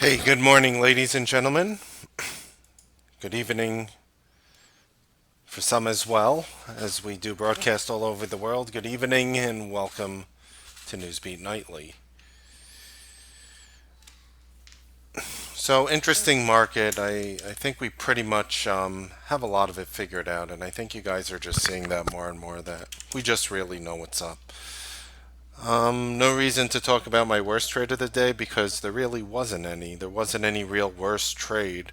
Hey, good morning, ladies and gentlemen. Good evening for some as well, as we do broadcast all over the world. Good evening and welcome to Newsbeat Nightly. So, interesting market. I think we pretty much have a lot of it figured out, and I think you guys are just seeing that more and more that we just really know what's up. No reason to talk about my worst trade of the day because there really wasn't any. There wasn't any real worst trade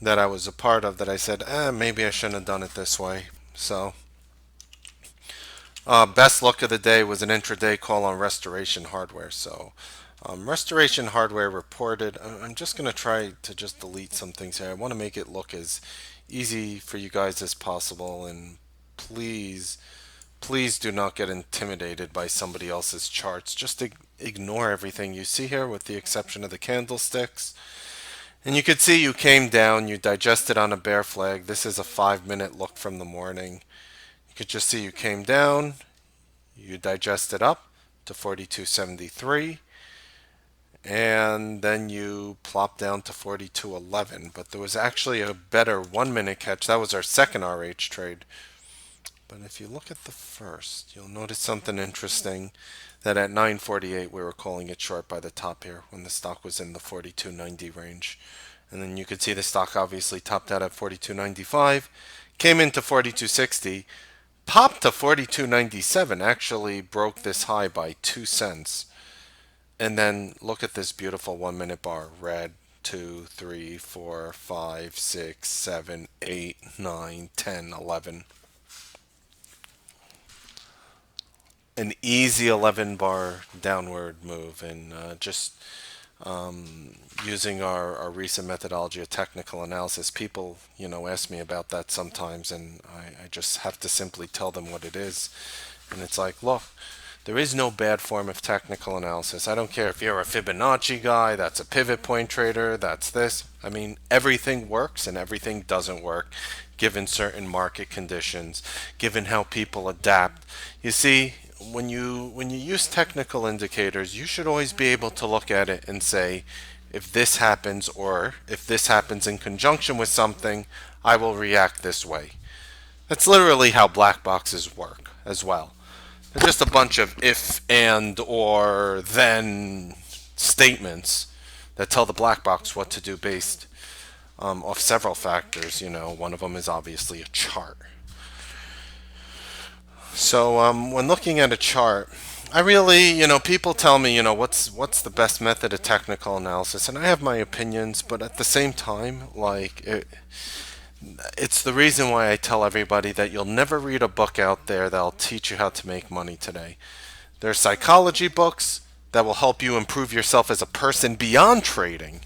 that I was a part of that I said, maybe I shouldn't have done it this way. So, best look of the day was an intraday call on Restoration Hardware. So, Restoration Hardware reported. I'm just going to try to just delete some things here. I want to make it look as easy for you guys as possible. And please, please do not get intimidated by somebody else's charts. Just ignore everything you see here with the exception of the candlesticks. And you could see you came down, you digested on a bear flag. This is a 5 minute look from the morning. You could just see you came down, you digested up to 42.73, and then you plopped down to 42.11. But there was actually a better 1 minute catch. That was our second RH trade. But if you look at the first, you'll notice something interesting that at 9:48 we were calling it short by the top here when the stock was in the 42.90 range. And then you could see the stock obviously topped out at 42.95, came into 42.60, popped to 42.97, actually broke this high by 2 cents. And then look at this beautiful 1 minute bar. Red, 2, 3, 4, 5, 6, 7, 8, 9, 10, 11. An easy 11 bar downward move, and just using our recent methodology of technical analysis. People ask me about that sometimes, and I just have to simply tell them what it is. And it's like, look, there is no bad form of technical analysis. I don't care if you're a Fibonacci guy, that's a pivot point trader, that's this. I mean, everything works and everything doesn't work given certain market conditions, given how people adapt. You see, when you use technical indicators, you should always be able to look at it and say, if this happens or if this happens in conjunction with something, I will react this way. That's literally how black boxes work as well. They're just a bunch of if, and, or, then statements that tell the black box what to do based off several factors. One of them is obviously a chart. So when looking at a chart, I really, people tell me, what's the best method of technical analysis, and I have my opinions, but at the same time, it's the reason why I tell everybody that you'll never read a book out there that'll teach you how to make money today. There are psychology books that will help you improve yourself as a person beyond trading.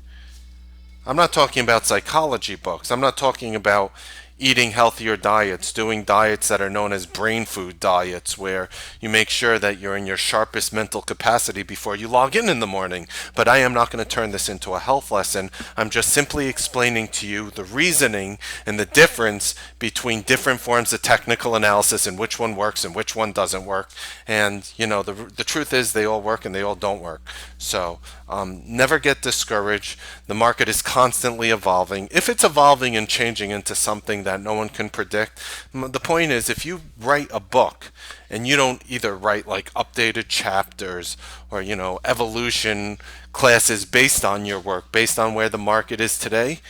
I'm not talking about psychology books. I'm not talking about eating healthier diets, doing diets that are known as brain food diets, where you make sure that you're in your sharpest mental capacity before you log in the morning. But I am not going to turn this into a health lesson. I'm just simply explaining to you the reasoning and the difference between different forms of technical analysis and which one works and which one doesn't work. And, the truth is they all work and they all don't work. So never get discouraged. The market is constantly evolving. If it's evolving and changing into something that no one can predict, the point is, if you write a book and you don't either write like updated chapters or evolution classes based on your work, based on where the market is today,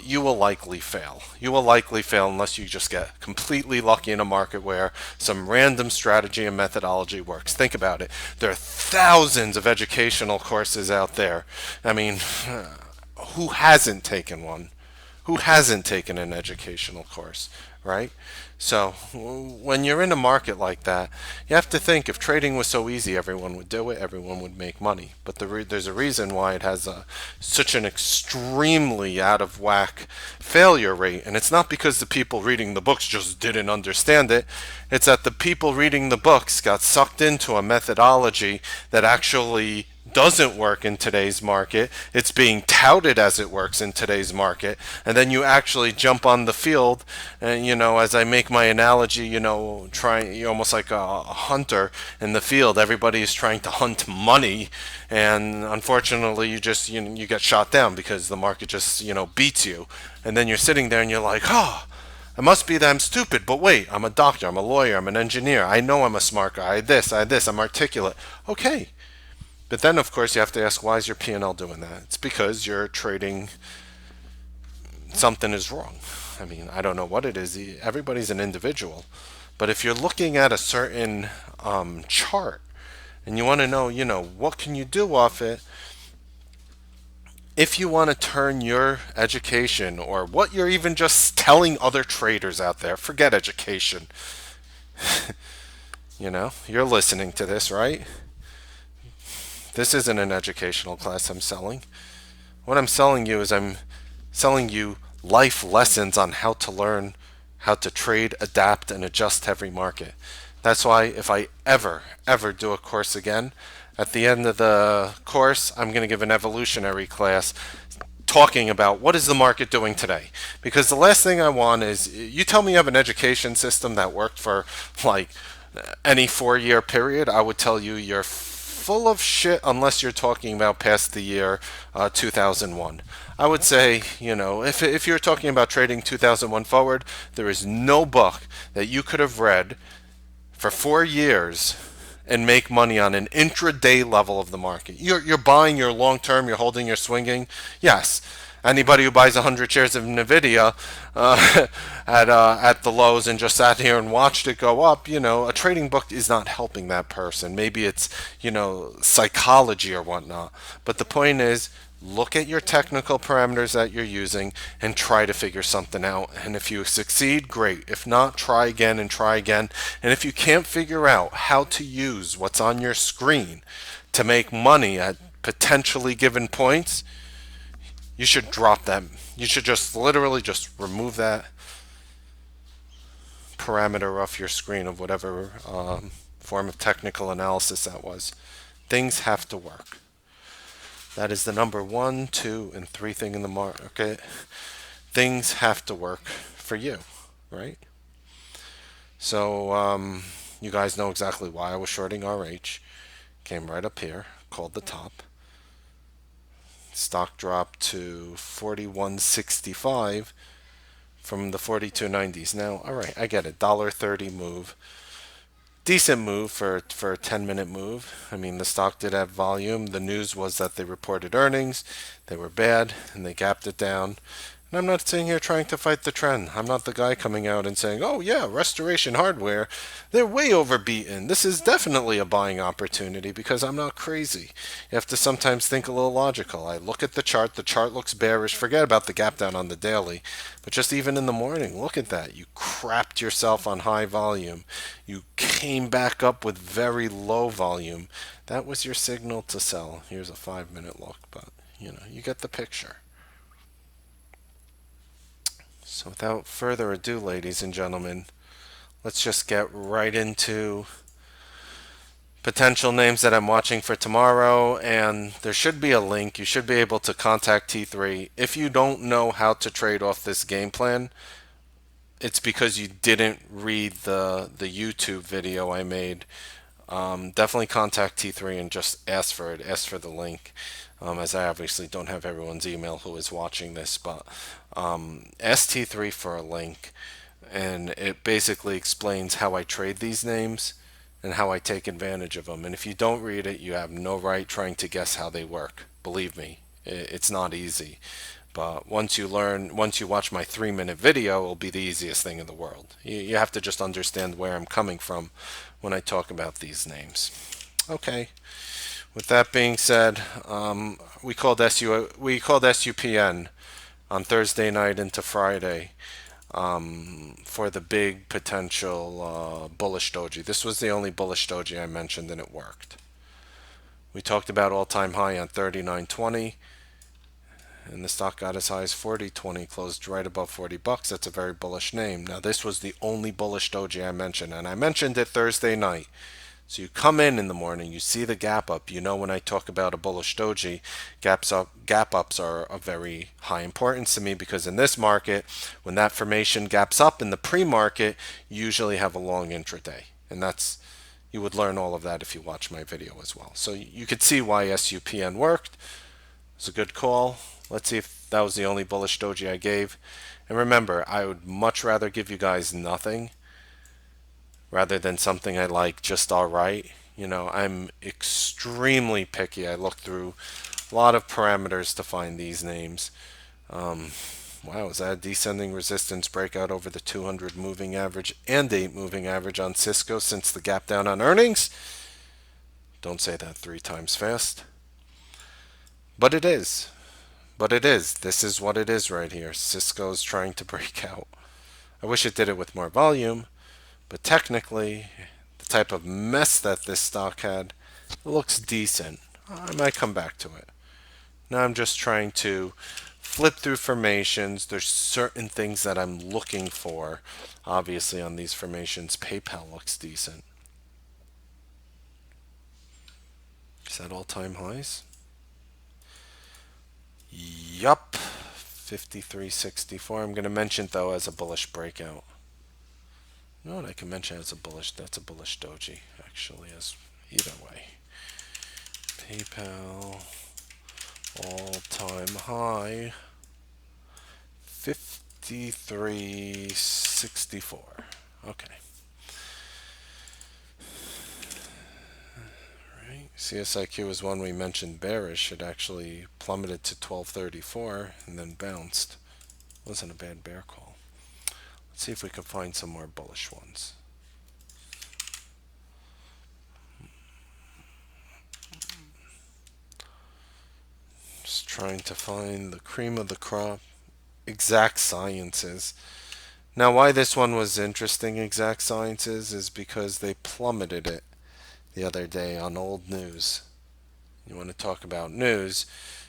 you will likely fail. You will likely fail unless you just get completely lucky in a market where some random strategy and methodology works. Think about it. There are thousands of educational courses out there. I mean, who hasn't taken one? Who hasn't taken an educational course, right? So when you're in a market like that, you have to think, if trading was so easy, everyone would do it, everyone would make money. But there's a reason why it has such an extremely out of whack failure rate. And it's not because the people reading the books just didn't understand it. It's that the people reading the books got sucked into a methodology that actually doesn't work in today's market. It's being touted as it works in today's market. And then you actually jump on the field. And, as I make my analogy, trying, you're almost like a hunter in the field. Everybody is trying to hunt money. And unfortunately, you get shot down because the market just, beats you. And then you're sitting there and you're like, oh, it must be that I'm stupid, but wait, I'm a doctor, I'm a lawyer, I'm an engineer. I know I'm a smart guy. I this, I'm articulate. Okay. But then, of course, you have to ask, why is your P&L doing that? It's because you're trading something is wrong. I mean, I don't know what it is. Everybody's an individual. But if you're looking at a certain chart and you want to know, what can you do off it, if you want to turn your education or what you're even just telling other traders out there, forget education. You're listening to this, right? This isn't an educational class I'm selling. What I'm selling you is I'm selling you life lessons on how to learn how to trade, adapt, and adjust to every market. That's why if I ever do a course again, at the end of the course, I'm going to give an evolutionary class talking about what is the market doing today. Because the last thing I want is you tell me you have an education system that worked for like any 4-year period, I would tell you you're full of shit unless you're talking about past the year 2001. I would say, if you're talking about trading 2001 forward, there is no book that you could have read for 4 years and make money on an intraday level of the market. You're buying your long term, you're holding, you're swinging. Yes. Anybody who buys 100 shares of Nvidia at the lows and just sat here and watched it go up, a trading book is not helping that person. Maybe it's, psychology or whatnot. But the point is, look at your technical parameters that you're using and try to figure something out. And if you succeed, great. If not, try again and try again. And if you can't figure out how to use what's on your screen to make money at potentially given points, you should drop them. You should just literally just remove that parameter off your screen of whatever form of technical analysis that was. Things have to work. That is the number 1, 2, and 3 thing in the market. Things have to work for you, right? So you guys know exactly why I was shorting RH. Came right up here, called the top. Stock dropped to 41.65 from the 42.90s. Now, all right, I get it. $1.30 move. Decent move for a 10-minute move. I mean, the stock did have volume. The news was that they reported earnings. They were bad, and they gapped it down. And I'm not sitting here trying to fight the trend. I'm not the guy coming out and saying, oh, yeah, Restoration Hardware, they're way overbeaten. This is definitely a buying opportunity because I'm not crazy. You have to sometimes think a little logical. I look at the chart looks bearish. Forget about the gap down on the daily. But just even in the morning, look at that. You crapped yourself on high volume. You came back up with very low volume. That was your signal to sell. Here's a 5-minute look, but you get the picture. So without further ado, ladies and gentlemen, let's just get right into potential names that I'm watching for tomorrow. And there should be a link. You should be able to contact T3. If you don't know how to trade off this game plan, it's because you didn't read the YouTube video I made. Definitely contact T3 and just ask for it. Ask for the link. As I obviously don't have everyone's email who is watching this, but ask T3 for a link, and it basically explains how I trade these names and how I take advantage of them. And if you don't read it, you have no right trying to guess how they work. Believe me, it's not easy. But once you watch my 3-minute video, it'll be the easiest thing in the world. You have to just understand where I'm coming from when I talk about these names. Okay. With that being said, we called SUPN on Thursday night into Friday for the big potential bullish doji. This was the only bullish doji I mentioned, and it worked. We talked about all-time high on 39.20, and the stock got as high as 40.20, closed right above $40. That's a very bullish name. Now, this was the only bullish doji I mentioned, and I mentioned it Thursday night. So you come in the morning, you see the gap up. You know, when I talk about a bullish doji, gap ups are of very high importance to me, because in this market, when that formation gaps up in the pre-market, you usually have a long intraday. And you would learn all of that if you watch my video as well. So you could see why SUPN worked. It's a good call. Let's see if that was the only bullish doji I gave. And remember, I would much rather give you guys nothing rather than something I like just all right. You know, I'm extremely picky. I look through a lot of parameters to find these names. Wow, is that a descending resistance breakout over the 200 moving average and 8 moving average on Cisco since the gap down on earnings? Don't say that 3 times fast. But it is. But it is. This is what it is right here. Cisco's trying to break out. I wish it did it with more volume, but technically, the type of mess that this stock had, it looks decent. I might come back to it. Now I'm just trying to flip through formations. There's certain things that I'm looking for. Obviously, on these formations, PayPal looks decent. Is that all-time highs? Yup. 53.64. I'm going to mention it, though, as a bullish breakout. You know what I can mention as a bullish? That's a bullish doji, actually, as either way. PayPal all-time high 53.64. Okay. Right. CSIQ is one we mentioned bearish. It actually plummeted to 1234 and then bounced. Wasn't a bad bear call. Let's see if we can find some more bullish ones. Just trying to find the cream of the crop. Exact Sciences. Now, why this one was interesting, Exact Sciences, is because they plummeted it the other day on old news. You want to talk about news.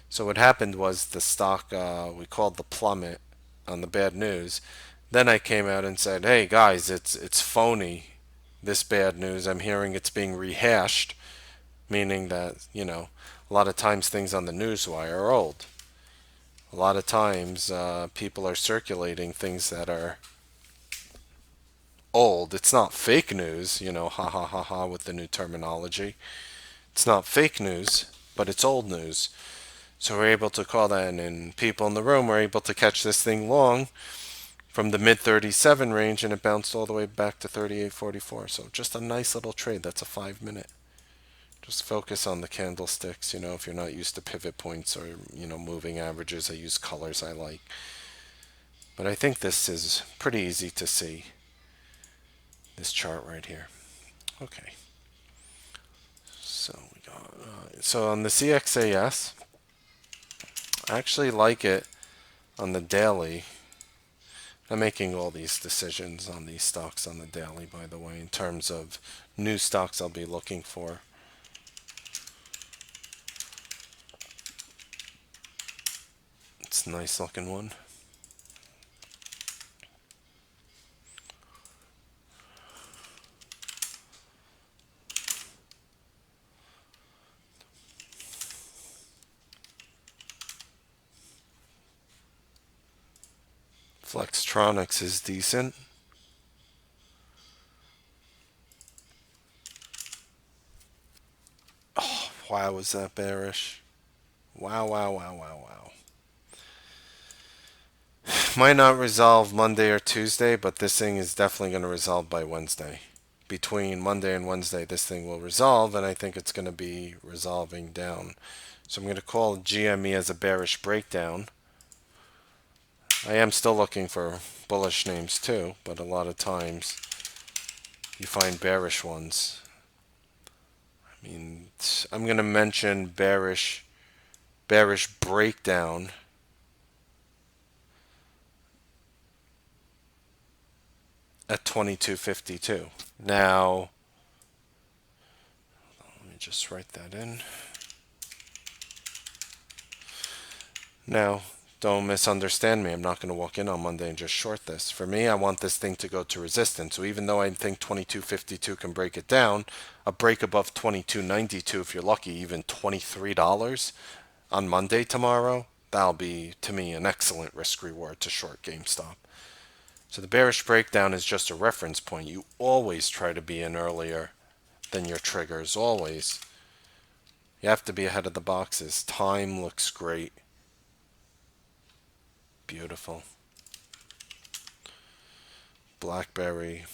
So what happened was the stock, we called the plummet on the bad news. Then I came out and said, hey guys, it's phony, this bad news. I'm hearing it's being rehashed, meaning that, you know, a lot of times things on the news wire are old. A lot of times people are circulating things that are old. It's not fake news, you know, ha ha ha ha with the new terminology. It's not fake news, but it's old news. So we're able to call that, and people in the room were able to catch this thing long from the mid 37 range, and it bounced all the way back to 38.44. So just a nice little trade. That's a 5-minute. Just focus on the candlesticks. You know, if you're not used to pivot points or, you know, moving averages, I use colors I like. But I think this is pretty easy to see, this chart right here. Okay. So we got so on the CXAS, I actually like it on the daily. I'm making all these decisions on these stocks on the daily, by the way, in terms of new stocks I'll be looking for. It's a nice looking one. Flextronics is decent. Oh, wow, was that bearish? Wow, wow, wow, wow, wow. Might not resolve Monday or Tuesday, but this thing is definitely going to resolve by Wednesday. Between Monday and Wednesday, this thing will resolve, and I think it's going to be resolving down. So I'm going to call GME as a bearish breakdown. I am still looking for bullish names too, but a lot of times you find bearish ones. I mean, I'm going to mention bearish breakdown. At 22.52. Now, let me just write that in. Now, Don't misunderstand me. I'm not going to walk in on Monday and just short this. For me, I want this thing to go to resistance. So even though I think 22.52 can break it down, a break above 22.92, if you're lucky, even $23 on Monday tomorrow, that'll be, to me, an excellent risk reward to short GameStop. So the bearish breakdown is just a reference point. You always try to be in earlier than your triggers, always. You have to be ahead of the boxes. Time looks great. Beautiful. Blackberry.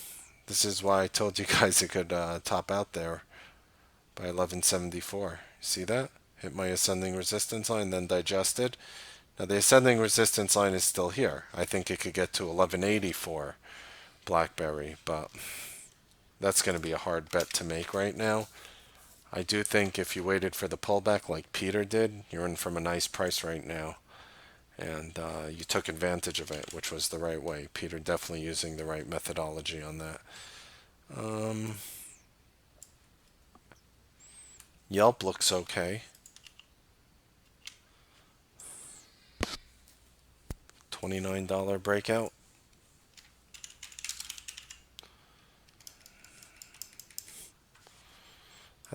This is why I told you guys it could top out there by 1174. See that? Hit my ascending resistance line, then digested. Now the ascending resistance line is still here. I think it could get to 1180 for Blackberry, but that's going to be a hard bet to make right now. I do think if you waited for the pullback like Peter did, you're in from a nice price right now. And you took advantage of it, which was the right way. Peter definitely using the right methodology on that. Yelp looks okay. $29 breakout.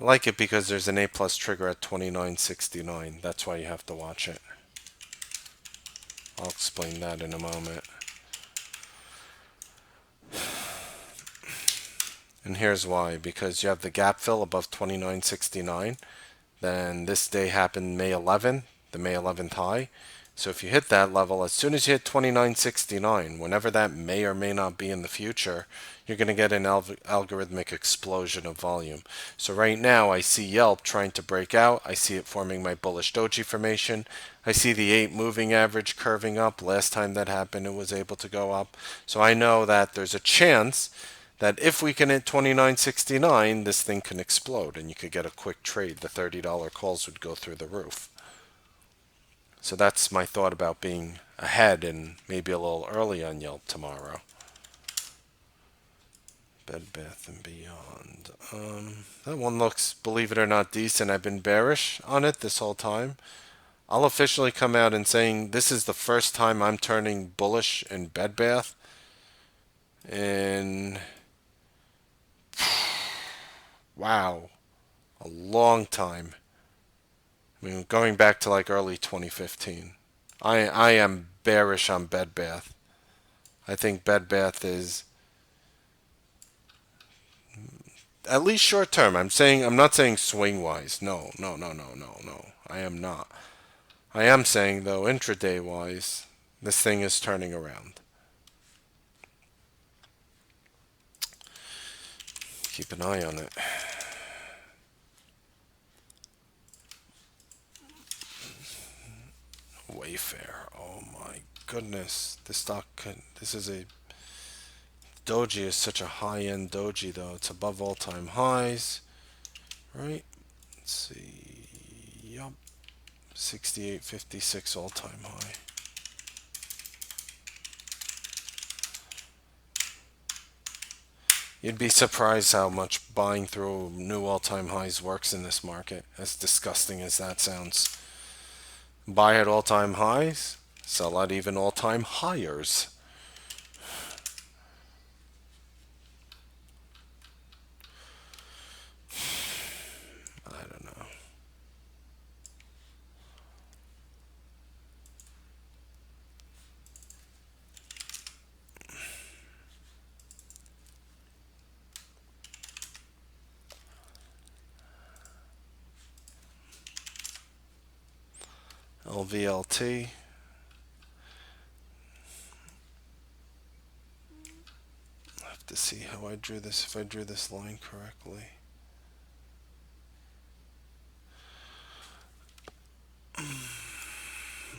I like it because there's an A plus trigger at 29.69. That's why you have to watch it. I'll explain that in a moment. And here's why. Because you have the gap fill above 29.69. Then this day happened May 11th, the May 11th high. So if you hit that level, as soon as you hit 29.69, whenever that may or may not be in the future, you're going to get an algorithmic explosion of volume. So right now I see Yelp trying to break out. I see it forming my bullish doji formation. I see the 8 moving average curving up. Last time that happened, it was able to go up. So I know that there's a chance that if we can hit 29.69, this thing can explode and you could get a quick trade. The $30 calls would go through the roof. So that's my thought about being ahead and maybe a little early on Yelp tomorrow. Bed Bath and Beyond. That one looks, believe it or not, decent. I've been bearish on it this whole time. I'll officially come out and saying this is the first time I'm turning bullish in Bed Bath in, wow, a long time. I mean, going back to like early 2015. I am bearish on Bed Bath. I think Bed Bath is at least short term. I'm not saying swing wise. No. I am not. I am saying though intraday wise, this thing is turning around. Keep an eye on it. Wayfair. Oh my goodness. This is a doji is such a high-end doji though. It's above all-time highs. Right? Let's see. Yup. 68.56 all-time high. You'd be surprised how much buying through new all-time highs works in this market, as disgusting as that sounds. Buy at all-time highs, sell at even all-time highers. I don't know. LVLT. I have to see how I drew this, if I drew this line correctly. A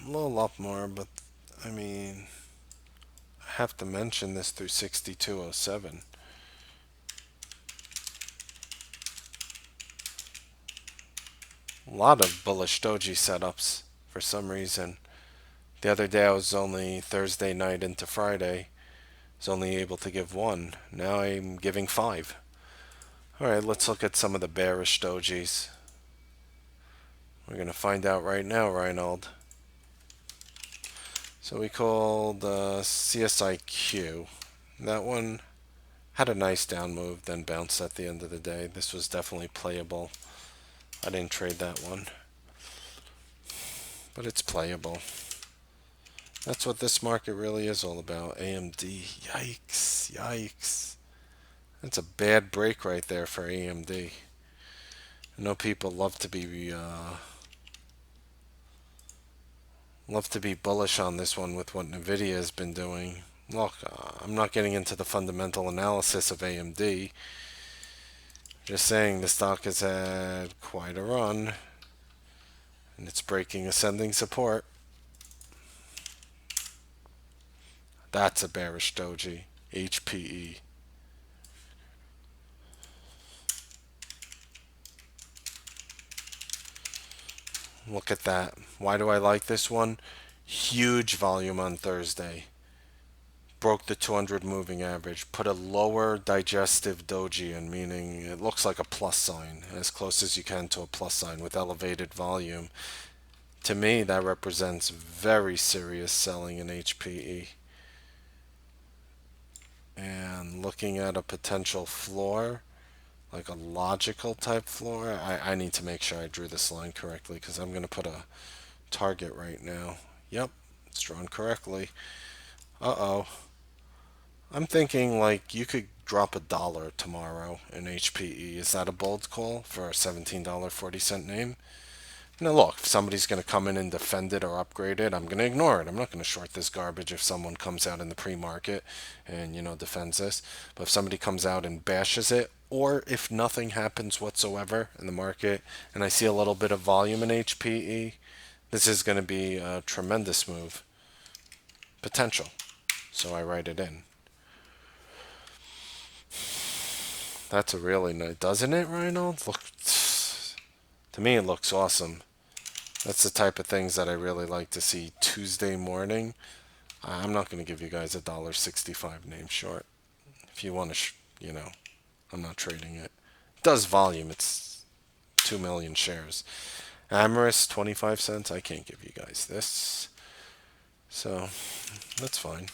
little up more, but I mean, I have to mention this through 6207. A lot of bullish doji setups for some reason. The other day I was only Thursday night into Friday. I was only able to give one. Now I'm giving 5. Alright, let's look at some of the bearish dojis. We're going to find out right now, Reinald. So we called CSIQ. That one had a nice down move, then bounced at the end of the day. This was definitely playable. I didn't trade that one, but it's playable. That's what this market really is all about. AMD. Yikes. Yikes. That's a bad break right there for AMD. I know people love to be bullish on this one with what Nvidia has been doing. Look, I'm not getting into the fundamental analysis of AMD. Just saying the stock has had quite a run, and it's breaking ascending support. That's a bearish doji. HPE. Look at that. Why do I like this one? Huge volume on Thursday. Broke the 200 moving average. Put a lower digestive doji in, meaning it looks like a plus sign, as close as you can to a plus sign with elevated volume. To me, that represents very serious selling in HPE. And looking at a potential floor, like a logical type floor, I need to make sure I drew this line correctly because I'm going to put a target right now. Yep, it's drawn correctly. Uh-oh. I'm thinking like you could drop $1 tomorrow in HPE. Is that a bold call for a $17.40 name? Now look, if somebody's going to come in and defend it or upgrade it, I'm going to ignore it. I'm not going to short this garbage if someone comes out in the pre-market and, defends this. But if somebody comes out and bashes it, or if nothing happens whatsoever in the market and I see a little bit of volume in HPE, this is going to be a tremendous move. Potential. So I write it in. That's a really nice, doesn't it, Reinhold? Look, to me it looks awesome. That's the type of things that I really like to see Tuesday morning. I'm not going to give you guys $1.65 name short. If you want to, I'm not trading it. It does volume. It's 2 million shares. Amorous, 25 cents. I can't give you guys this. So, that's fine.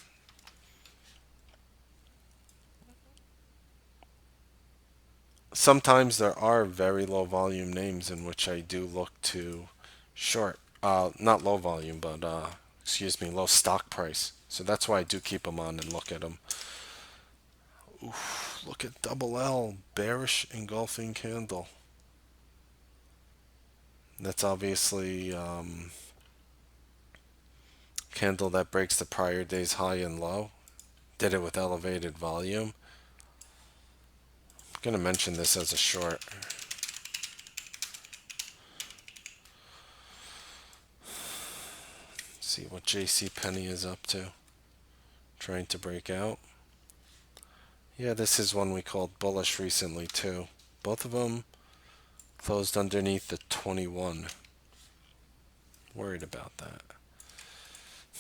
Sometimes there are very low volume names in which I do look to short. Not low volume, but excuse me, low stock price. So that's why I do keep them on and look at them. Oof, look at double L, bearish engulfing candle. That's obviously candle that breaks the prior day's high and low. Did it with elevated volume. I'm going to mention this as a short. See what JC Penney is up to. Trying to break out. Yeah, this is one we called bullish recently too. Both of them closed underneath the 21. Worried about that.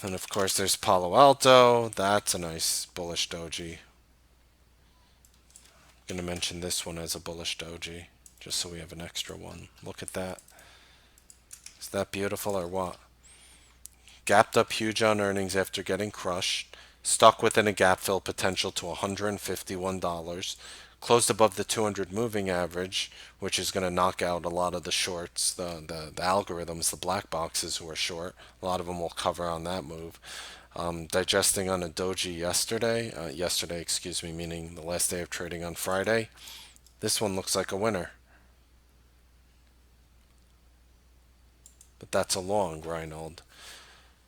And of course there's Palo Alto. That's a nice bullish doji. I'm going to mention this one as a bullish doji just so we have an extra one. Look at that. Is that beautiful or what? Gapped up huge on earnings after getting crushed. Stuck within a gap fill potential to $151. Closed above the 200 moving average, which is going to knock out a lot of the shorts, the algorithms, the black boxes who are short. A lot of them will cover on that move. Digesting on a doji yesterday, excuse me, meaning the last day of trading on Friday. This one looks like a winner. But that's a long, Reinhold.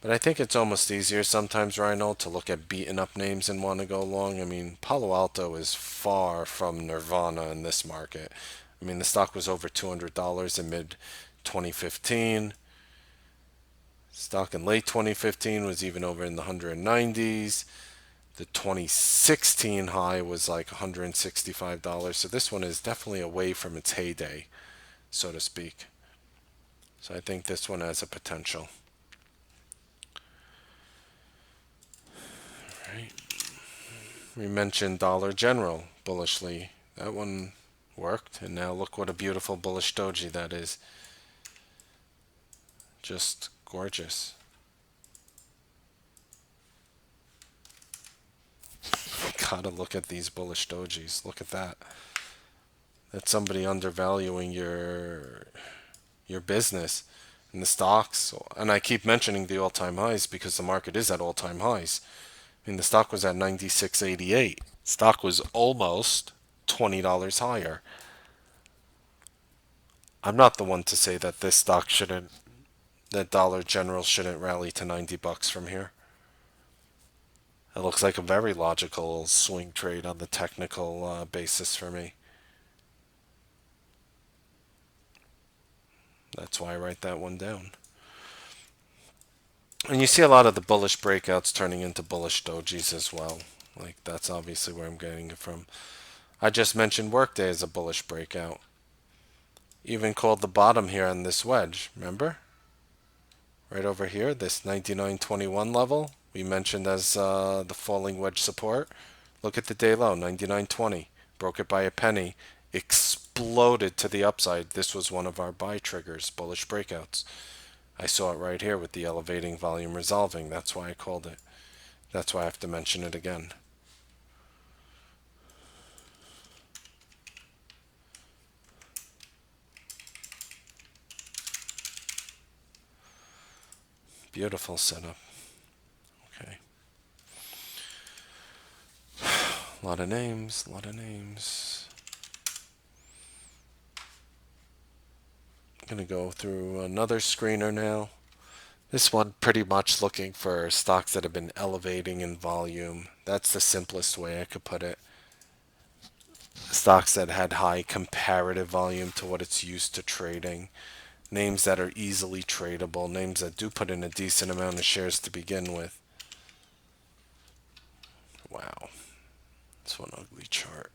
But I think it's almost easier sometimes, Reinhold, to look at beaten up names and want to go long. I mean, Palo Alto is far from nirvana in this market. I mean, the stock was over $200 in mid 2015. Stock in late 2015 was even over in the 190s. The 2016 high was like $165. So this one is definitely away from its heyday, so to speak. So I think this one has a potential. Right. We mentioned Dollar General bullishly. That one worked, and now look what a beautiful bullish doji that is. Just gorgeous. gotta look at these bullish dojis. Look at that. That's somebody undervaluing your business and the stocks. And I keep mentioning the all-time highs because the market is at all-time highs. I mean, the stock was at 96.88. Stock was almost $20 higher. I'm not the one to say that this stock shouldn't, that Dollar General shouldn't rally to $90 from here. It looks like a very logical swing trade on the technical basis for me. That's why I write that one down. And you see a lot of the bullish breakouts turning into bullish dojis as well. Like, that's obviously where I'm getting it from. I just mentioned Workday as a bullish breakout. Even called the bottom here on this wedge, remember? Right over here, this 99.21 level we mentioned as the falling wedge support. Look at the day low, 99.20. Broke it by a penny. Exploded to the upside. This was one of our buy triggers, bullish breakouts. I saw it right here with the elevating volume resolving. That's why I called it. That's why I have to mention it again. Beautiful setup. Okay. A lot of names, a lot of names. I'm going to go through another screener now. This one pretty much looking for stocks that have been elevating in volume. That's the simplest way I could put it. Stocks that had high comparative volume to what it's used to trading. Names that are easily tradable. Names that do put in a decent amount of shares to begin with. Wow. That's one ugly chart.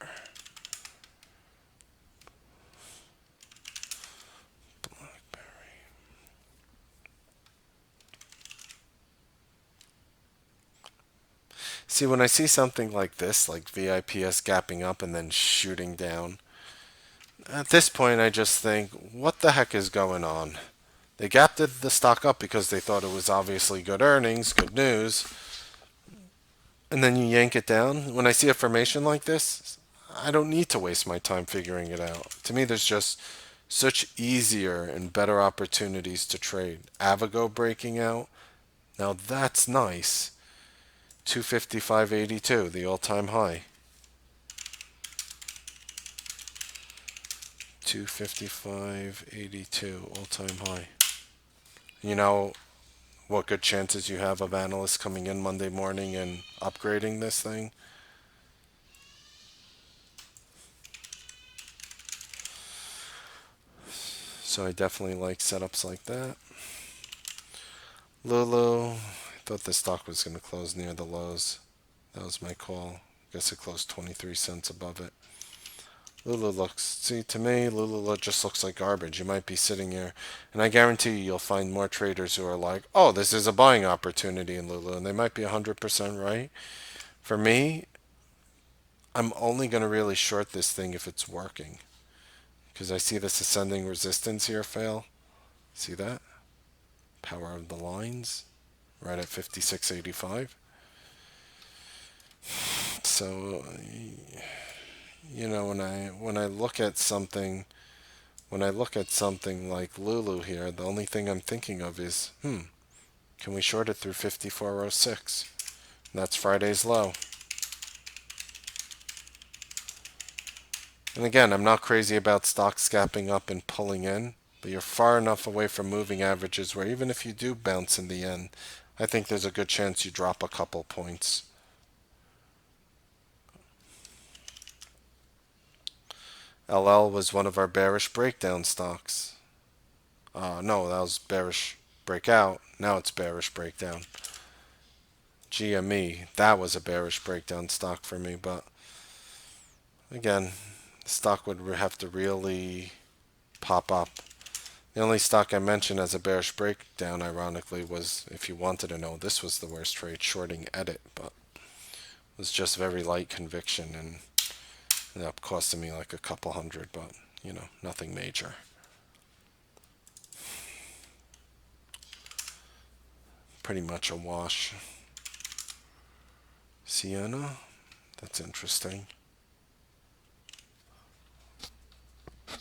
See, when I see something like this, like VIPS gapping up and then shooting down, at this point I just think, what the heck is going on? They gapped the stock up because they thought it was obviously good earnings, good news, and then you yank it down. When I see a formation like this, I don't need to waste my time figuring it out. To me, there's just such easier and better opportunities to trade. Avago breaking out, now that's nice. 255.82, the all-time high. 255.82, all-time high. You know what good chances you have of analysts coming in Monday morning and upgrading this thing? So I definitely like setups like that. Lulu, I thought the stock was going to close near the lows. That was my call. Guess it closed 23 cents above it. Lulu looks, see, to me, Lulu just looks like garbage. You might be sitting here, and I guarantee you, you'll find more traders who are like, oh, this is a buying opportunity in Lulu, and they might be 100% right. For me, I'm only going to really short this thing if it's working, because I see this ascending resistance here fail. See that? Power of the lines, right at 56.85. So, you know, when I look at something like Lulu here, the only thing I'm thinking of is, can we short it through 54.06? That's Friday's low. And again, I'm not crazy about stocks gapping up and pulling in, but you're far enough away from moving averages where even if you do bounce in the end, I think there's a good chance you drop a couple points. LL was one of our bearish breakdown stocks. No, that was bearish breakout. Now it's bearish breakdown. GME, that was a bearish breakdown stock for me, but again, the stock would have to really pop up. The only stock I mentioned as a bearish breakdown, ironically, was, if you wanted to know, this was the worst trade, shorting Edit, but it was just very light conviction and ended up costing me like a couple hundred, but, you know, nothing major. Pretty much a wash. Sienna, That's interesting.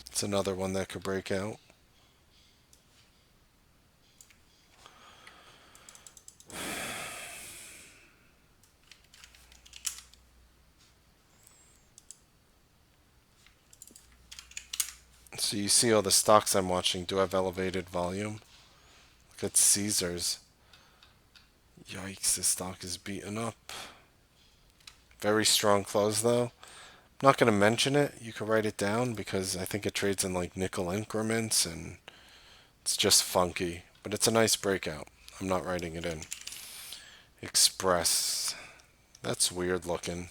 It's another one that could break out. So you see all the stocks I'm watching do have elevated volume. Look at Caesars. Yikes, this stock is beaten up. Very strong close though. I'm not going to mention it. You can write it down because I think it trades in like nickel increments and it's just funky. But it's a nice breakout. I'm not writing it in. Express. That's weird looking.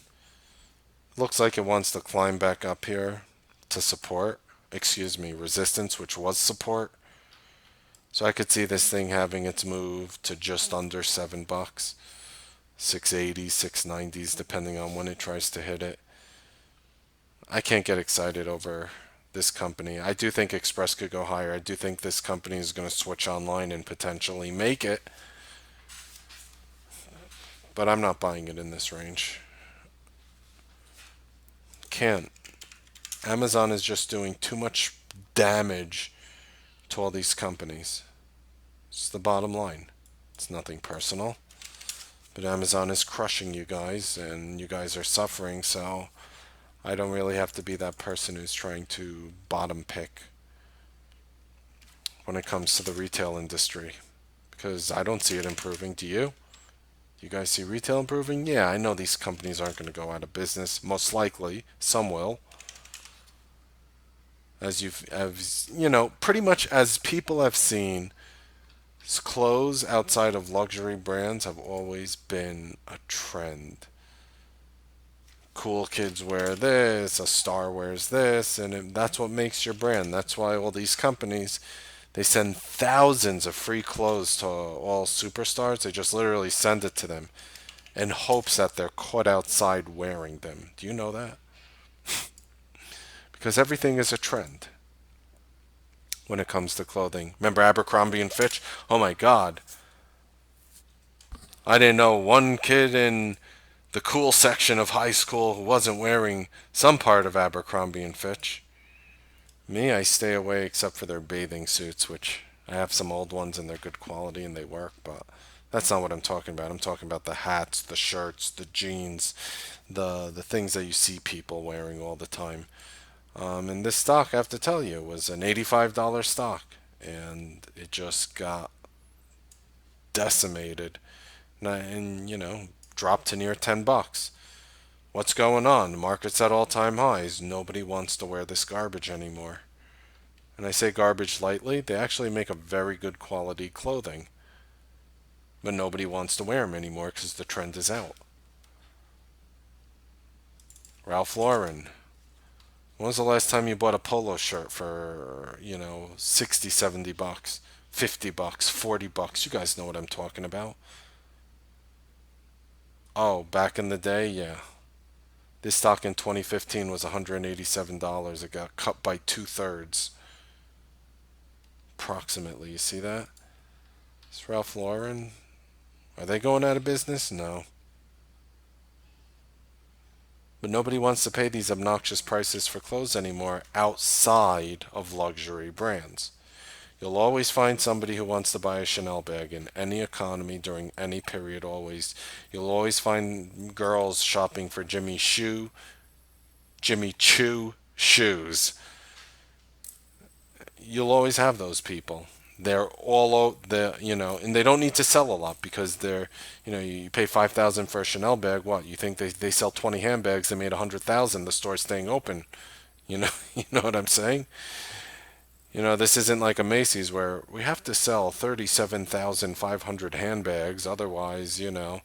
Looks like it wants to climb back up here to support. Excuse me, resistance, which was support. So I could see this thing having its move to just under $7. 680s, 690s, depending on when it tries to hit it. I can't get excited over this company. I do think Express could go higher. I do think this company is going to switch online and potentially make it. But I'm not buying it in this range. Can't. Amazon is just doing too much damage to all these companies. It's the bottom line. It's nothing personal. But Amazon is crushing you guys, and you guys are suffering, so I don't really have to be that person who's trying to bottom pick when it comes to the retail industry. Because I don't see it improving. Do you? Do you guys see retail improving? Yeah, I know these companies aren't going to go out of business. Most likely, some will. As you know, pretty much as people have seen, clothes outside of luxury brands have always been a trend. Cool kids wear this, a star wears this, and that's what makes your brand. That's why all these companies, they send thousands of free clothes to all superstars. They just literally send it to them in hopes that they're caught outside wearing them. Do you know that? Because everything is a trend when it comes to clothing. Remember Abercrombie and Fitch? Oh my God. I didn't know one kid in the cool section of high school who wasn't wearing some part of Abercrombie and Fitch. Me, I stay away except for their bathing suits, which I have some old ones and they're good quality and they work, but that's not what I'm talking about. I'm talking about the hats, the shirts, the jeans, the things that you see people wearing all the time. And this stock, I have to tell you, was an $85 stock, and it just got decimated, and dropped to near $10. What's going on? The market's at all-time highs. Nobody wants to wear this garbage anymore. And I say garbage lightly. They actually make a very good quality clothing, but nobody wants to wear them anymore because the trend is out. Ralph Lauren. When was the last time you bought a polo shirt for, 60, $70, $50, $40? You guys know what I'm talking about. Oh, back in the day, yeah. This stock in 2015 was $187. It got cut by two-thirds. Approximately. You see that? It's Ralph Lauren. Are they going out of business? No. But nobody wants to pay these obnoxious prices for clothes anymore outside of luxury brands. You'll always find somebody who wants to buy a Chanel bag in any economy during any period, always. You'll always find girls shopping for Jimmy Choo shoes. You'll always have those people. They're all and they don't need to sell a lot because you pay 5,000 for a Chanel bag. What you think they sell 20 handbags? They made 100,000. The store's staying open. You know, you know what I'm saying? This isn't like a Macy's where we have to sell 37,500 handbags, otherwise, and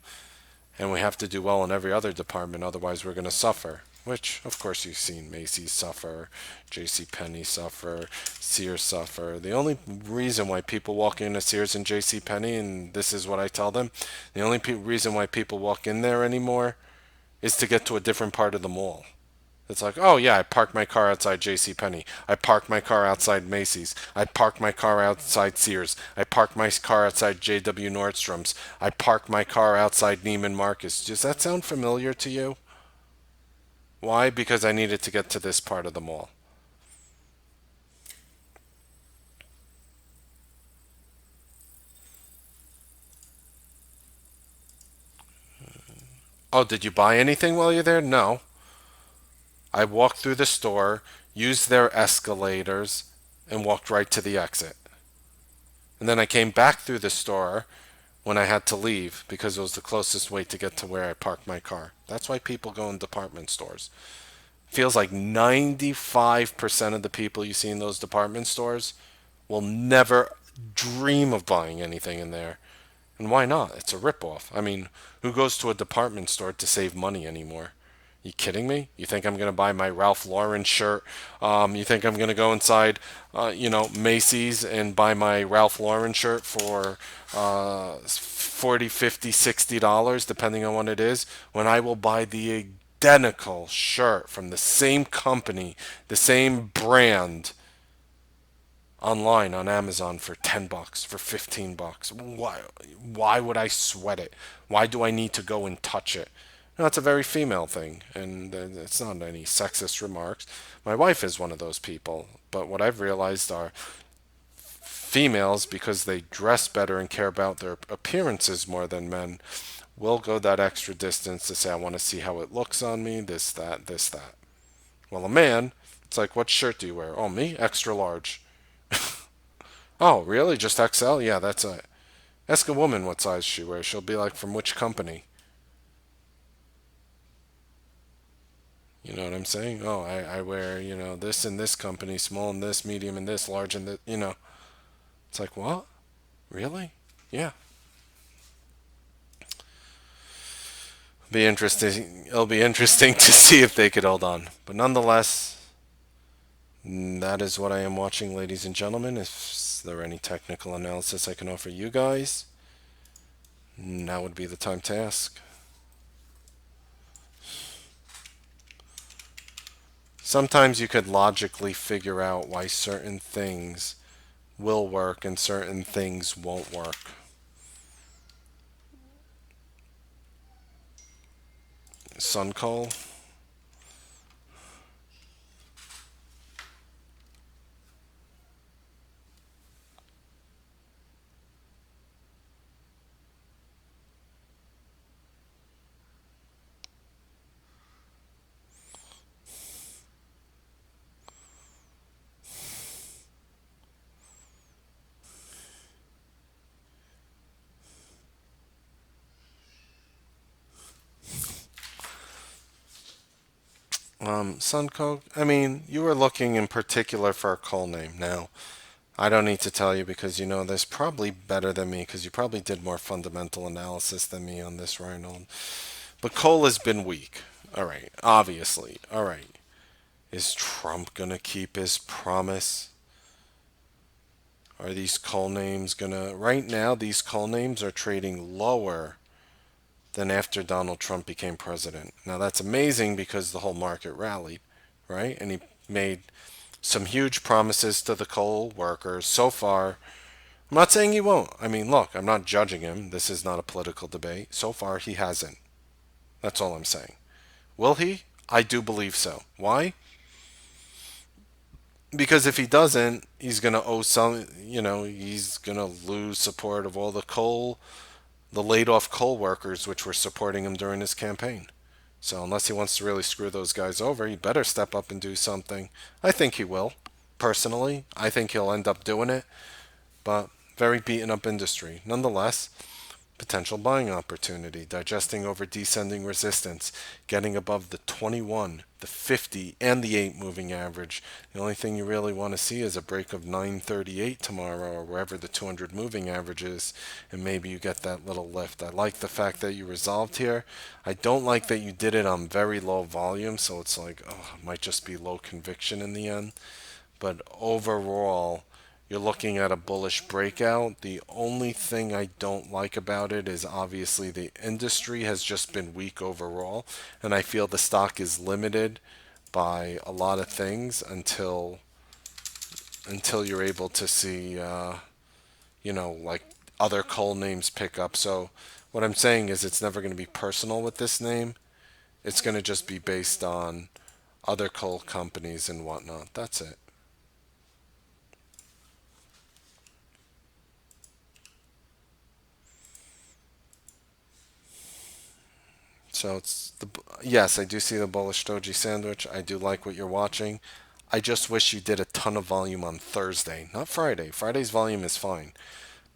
we have to do well in every other department, otherwise we're going to suffer. Which, of course, you've seen Macy's suffer, J.C. Penney suffer, Sears suffer. The only reason why people walk into Sears and J.C. Penney, and this is what I tell them, the only reason why people walk in there anymore is to get to a different part of the mall. It's like, oh yeah, I parked my car outside J.C. Penney. I parked my car outside Macy's. I parked my car outside Sears. I parked my car outside J.W. Nordstrom's. I parked my car outside Neiman Marcus. Does that sound familiar to you? Why? Because I needed to get to this part of the mall. Oh, did you buy anything while you're there? No. I walked through the store, used their escalators, and walked right to the exit. And then I came back through the store when I had to leave because it was the closest way to get to where I parked my car. That's why people go in department stores. Feels like 95% of the people you see in those department stores will never dream of buying anything in there. And why not? It's a ripoff. I mean, who goes to a department store to save money anymore? You kidding me? You think I'm going to buy my Ralph Lauren shirt? You think I'm going to go inside, Macy's and buy my Ralph Lauren shirt for 40, 50, $60, depending on what it is, when I will buy the identical shirt from the same company, the same brand, online on Amazon for $10, for $15. Why would I sweat it? Why do I need to go and touch it? No, it's a very female thing, and it's not any sexist remarks. My wife is one of those people, but what I've realized are females, because they dress better and care about their appearances more than men, will go that extra distance to say, I want to see how it looks on me, this, that, this, that. Well, a man, it's like, what shirt do you wear? Oh, me? Extra large. Oh, really? Just XL? Yeah, that's it. Ask a woman what size she wears. She'll be like, from which company? You know what I'm saying? Oh, I wear, this in this company, small in this, medium in this, large in this. It's like, what? Really? Yeah. Be interesting. It'll be interesting to see if they could hold on. But nonetheless, that is what I am watching, ladies and gentlemen. If there any technical analysis I can offer you guys, now would be the time to ask. Sometimes you could logically figure out why certain things will work and certain things won't work. Sun call. Sun call. I mean, you were looking in particular for a call name. Now, I don't need to tell you because you know this probably better than me because you probably did more fundamental analysis than me on this, Reinhold. But Cole has been weak. All right, obviously. All right. Is Trump going to keep his promise? Are these call names going to. Right now, these call names are trading lower than after Donald Trump became president. Now, that's amazing because the whole market rallied, right? And he made some huge promises to the coal workers. So far, I'm not saying he won't. I mean, look, I'm not judging him. This is not a political debate. So far, he hasn't. That's all I'm saying. Will he? I do believe so. Why? Because if he doesn't, he's going to owe some, he's going to lose support of all the laid off coal workers which were supporting him during his campaign. So unless he wants to really screw those guys over, he better step up and do something. I think he will. Personally, I think he'll end up doing it, but very beaten up industry. Nonetheless, potential buying opportunity, digesting over descending resistance, getting above the 21, the 50, and the 8 moving average. The only thing you really want to see is a break of 938 tomorrow or wherever the 200 moving average is, and maybe you get that little lift. I like the fact that you resolved here. I don't like that you did it on very low volume, so it's like, oh, it might just be low conviction in the end. But overall, you're looking at a bullish breakout. The only thing I don't like about it is obviously the industry has just been weak overall, and I feel the stock is limited by a lot of things until you're able to see, like other coal names pick up. So what I'm saying is it's never going to be personal with this name. It's going to just be based on other coal companies and whatnot. That's it. So it's the yes, I do see the bullish doji sandwich. I do like what you're watching. I just wish you did a ton of volume on Thursday, not Friday. Friday's volume is fine,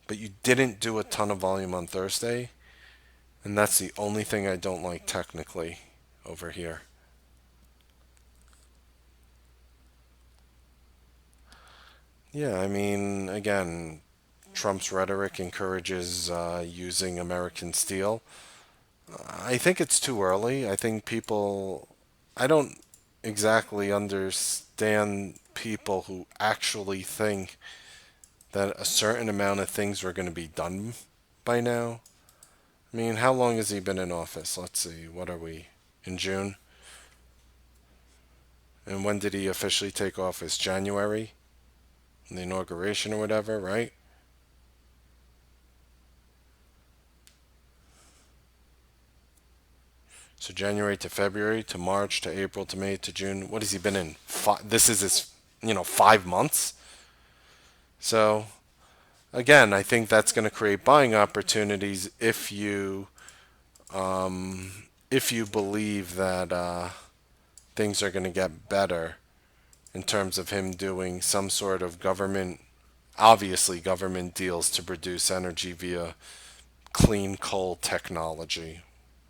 but you didn't do a ton of volume on Thursday, and that's the only thing I don't like technically over here. Yeah, I mean, again, Trump's rhetoric encourages using American steel. I think it's too early. I don't exactly understand people who actually think that a certain amount of things were going to be done by now. I mean, how long has he been in office? Let's see, what are we? In June? And when did he officially take office? January? The inauguration or whatever, right? So January to February to March to April to May to June. What has he been in? This is his, 5 months. So again, I think that's going to create buying opportunities if you believe that things are going to get better in terms of him doing some sort of government, obviously government deals to produce energy via clean coal technology,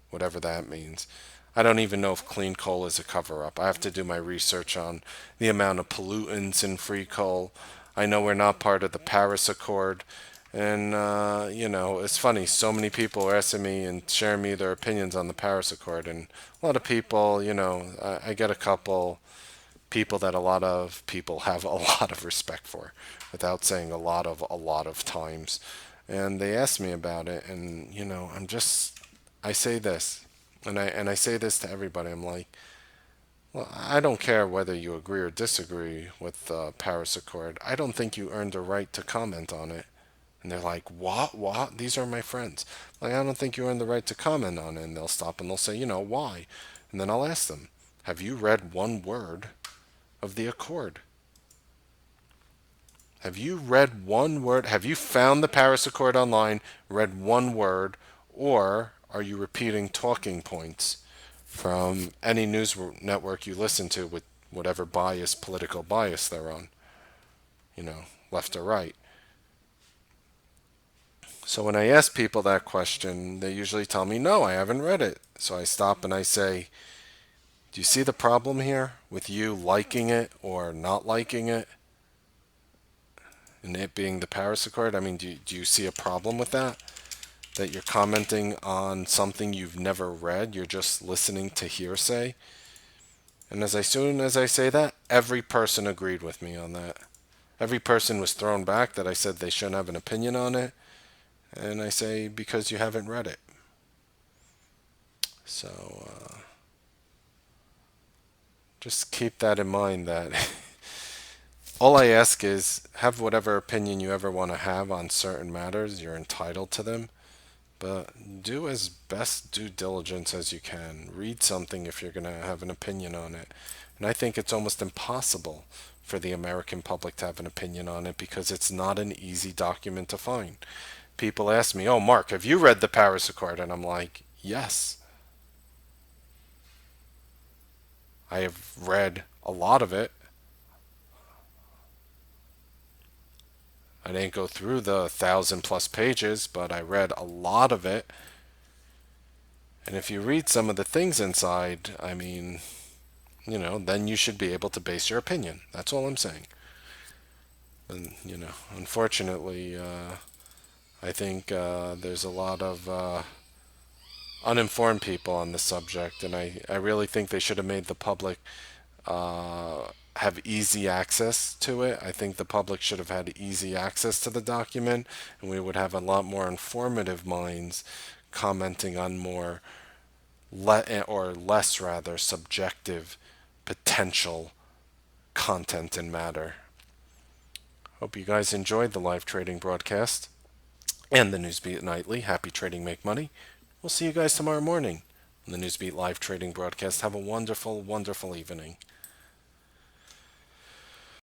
whatever that means. I don't even know if clean coal is a cover up. I have to do my research on the amount of pollutants in free coal. I know we're not part of the Paris Accord. And, it's funny. So many people are asking me and sharing me their opinions on the Paris Accord. And a lot of people, I get a couple people that a lot of people have a lot of respect for without saying a lot of times. And they asked me about it. And, I say this. And I say this to everybody. I'm like, well, I don't care whether you agree or disagree with the Paris Accord. I don't think you earned a right to comment on it. And they're like, what? What? These are my friends. Like, I don't think you earned the right to comment on it. And they'll stop and they'll say, why? And then I'll ask them, have you read one word of the Accord? Have you read one word? Have you found the Paris Accord online, read one word, or are you repeating talking points from any news network you listen to with whatever political bias they're on, left or right? So when I ask people that question, they usually tell me, no, I haven't read it. So I stop and I say, do you see the problem here with you liking it or not liking it? And it being the Paris Accord? I mean, do you see a problem with that? That you're commenting on something you've never read, you're just listening to hearsay? And as soon as I say that, every person agreed with me on that. Every person was thrown back that I said they shouldn't have an opinion on it. And I say, because you haven't read it. So just keep that in mind that all I ask is have whatever opinion you ever want to have on certain matters. You're entitled to them. But do as best due diligence as you can. Read something if you're going to have an opinion on it. And I think it's almost impossible for the American public to have an opinion on it because it's not an easy document to find. People ask me, oh, Mark, have you read the Paris Accord? And I'm like, yes. I have read a lot of it. I didn't go through the 1,000+ pages, but I read a lot of it. And if you read some of the things inside, I mean, then you should be able to base your opinion. That's all I'm saying. And, unfortunately, I think there's a lot of uninformed people on this subject, and I really think they should have made the public have easy access to it. I think the public should have had easy access to the document, and we would have a lot more informative minds commenting on more or less rather subjective potential content and matter. Hope you guys enjoyed the live trading broadcast and the Newsbeat Nightly. Happy trading, make money. We'll see you guys tomorrow morning. on the Newsbeat live trading broadcast. Have a wonderful, wonderful evening.